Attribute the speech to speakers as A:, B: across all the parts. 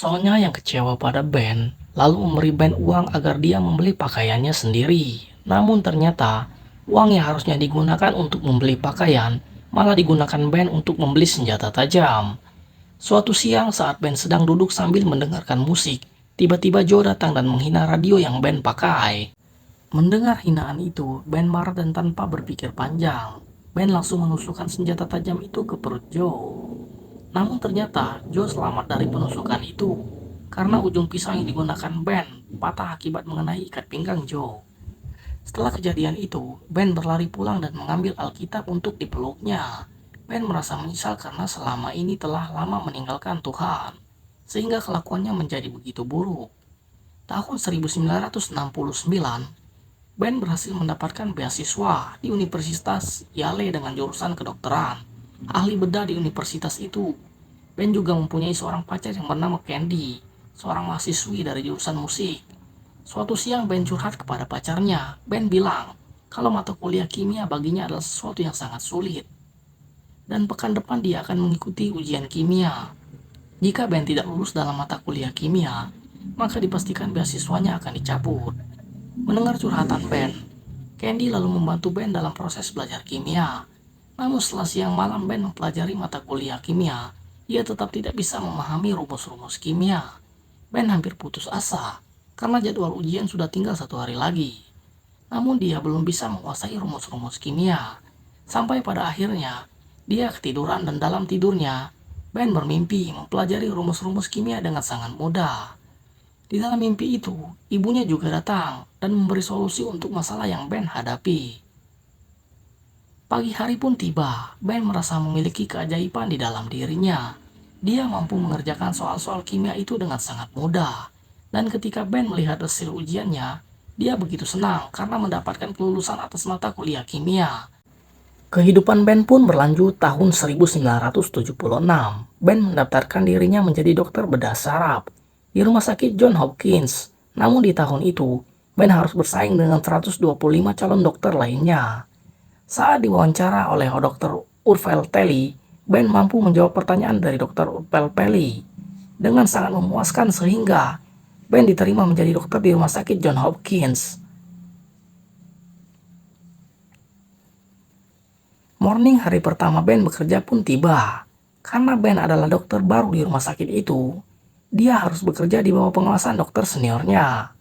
A: Sonya yang kecewa pada Ben, lalu memberi Ben uang agar dia membeli pakaiannya sendiri. Namun ternyata, uang yang harusnya digunakan untuk membeli pakaian, malah digunakan Ben untuk membeli senjata tajam. Suatu siang saat Ben sedang duduk sambil mendengarkan musik, tiba-tiba Joe datang dan menghina radio yang Ben pakai. Mendengar hinaan itu, Ben marah dan tanpa berpikir panjang, Ben langsung menusukkan senjata tajam itu ke perut Joe. Namun ternyata Joe selamat dari penusukan itu karena ujung pisau yang digunakan Ben patah akibat mengenai ikat pinggang Joe. Setelah kejadian itu, Ben berlari pulang dan mengambil Alkitab untuk dipeluknya. Ben merasa menyesal karena selama ini telah lama meninggalkan Tuhan, sehingga kelakuannya menjadi begitu buruk. Tahun 1969, Ben berhasil mendapatkan beasiswa di Universitas Yale dengan jurusan kedokteran, ahli bedah di universitas itu. Ben juga mempunyai seorang pacar yang bernama Candy, seorang mahasiswi dari jurusan musik. Suatu siang Ben curhat kepada pacarnya. Ben bilang kalau mata kuliah kimia baginya adalah sesuatu yang sangat sulit. Dan pekan depan dia akan mengikuti ujian kimia. Jika Ben tidak lulus dalam mata kuliah kimia, maka dipastikan beasiswanya akan dicabut. Mendengar curhatan Ben, Candy lalu membantu Ben dalam proses belajar kimia. Namun setelah siang malam Ben mempelajari mata kuliah kimia, ia tetap tidak bisa memahami rumus-rumus kimia. Ben hampir putus asa, karena jadwal ujian sudah tinggal 1 hari lagi. Namun dia belum bisa menguasai rumus-rumus kimia. Sampai pada akhirnya, dia ketiduran dan dalam tidurnya, Ben bermimpi mempelajari rumus-rumus kimia dengan sangat mudah. Di dalam mimpi itu, ibunya juga datang dan memberi solusi untuk masalah yang Ben hadapi. Pagi hari pun tiba, Ben merasa memiliki keajaiban di dalam dirinya. Dia mampu mengerjakan soal-soal kimia itu dengan sangat mudah. Dan ketika Ben melihat hasil ujiannya, dia begitu senang karena mendapatkan kelulusan atas mata kuliah kimia. Kehidupan Ben pun berlanjut tahun 1976. Ben mendaftarkan dirinya menjadi dokter bedah saraf di Rumah Sakit Johns Hopkins. Namun di tahun itu, Ben harus bersaing dengan 125 calon dokter lainnya. Saat diwawancara oleh Dr. Urvel Telly, Ben mampu menjawab pertanyaan dari Dr. Urvel Telly dengan sangat memuaskan sehingga Ben diterima menjadi dokter di Rumah Sakit Johns Hopkins. Morning hari pertama Ben bekerja pun tiba. Karena Ben adalah dokter baru di rumah sakit itu, dia harus bekerja di bawah pengawasan dokter seniornya,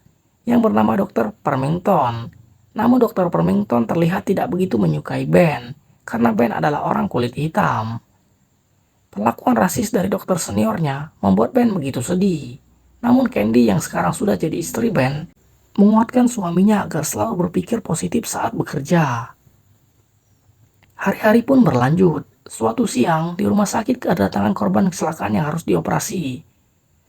A: yang bernama Dr. Permington. Namun Dr. Permington terlihat tidak begitu menyukai Ben, karena Ben adalah orang kulit hitam. Perlakuan rasis dari dokter seniornya membuat Ben begitu sedih. Namun Candy yang sekarang sudah jadi istri Ben, menguatkan suaminya agar selalu berpikir positif saat bekerja. Hari-hari pun berlanjut. Suatu siang, di rumah sakit kedatangan korban kecelakaan yang harus dioperasi.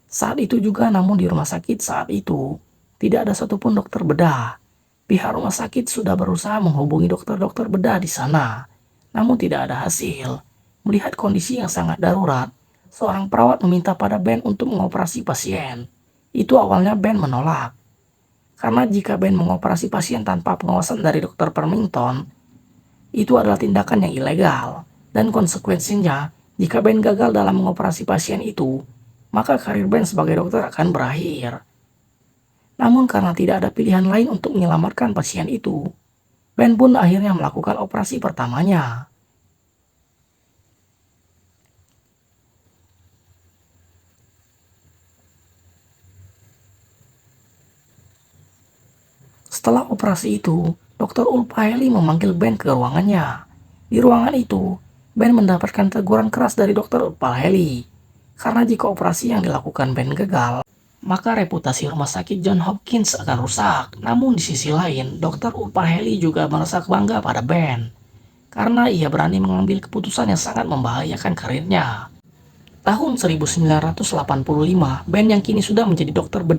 A: Saat itu juga, namun di rumah sakit saat itu, tidak ada satupun dokter bedah. Pihak rumah sakit sudah berusaha menghubungi dokter-dokter bedah di sana, namun tidak ada hasil. Melihat kondisi yang sangat darurat, seorang perawat meminta pada Ben untuk mengoperasi pasien. Itu awalnya Ben menolak. Karena jika Ben mengoperasi pasien tanpa pengawasan dari dokter Permington, itu adalah tindakan yang ilegal. Dan konsekuensinya, jika Ben gagal dalam mengoperasi pasien itu, maka karir Ben sebagai dokter akan berakhir. Namun karena tidak ada pilihan lain untuk menyelamatkan pasien itu, Ben pun akhirnya melakukan operasi pertamanya. Setelah operasi itu, Dr. Ulpaeli memanggil Ben ke ruangannya. Di ruangan itu, Ben mendapatkan teguran keras dari Dr. Ulpaeli. Karena jika operasi yang dilakukan Ben gagal, maka reputasi rumah sakit Johns Hopkins akan rusak. Namun di sisi lain, Dr. Ulpaeli juga merasa bangga pada Ben, karena ia berani mengambil keputusan yang sangat membahayakan karirnya. Tahun 1985, Ben yang kini sudah menjadi dokter bedah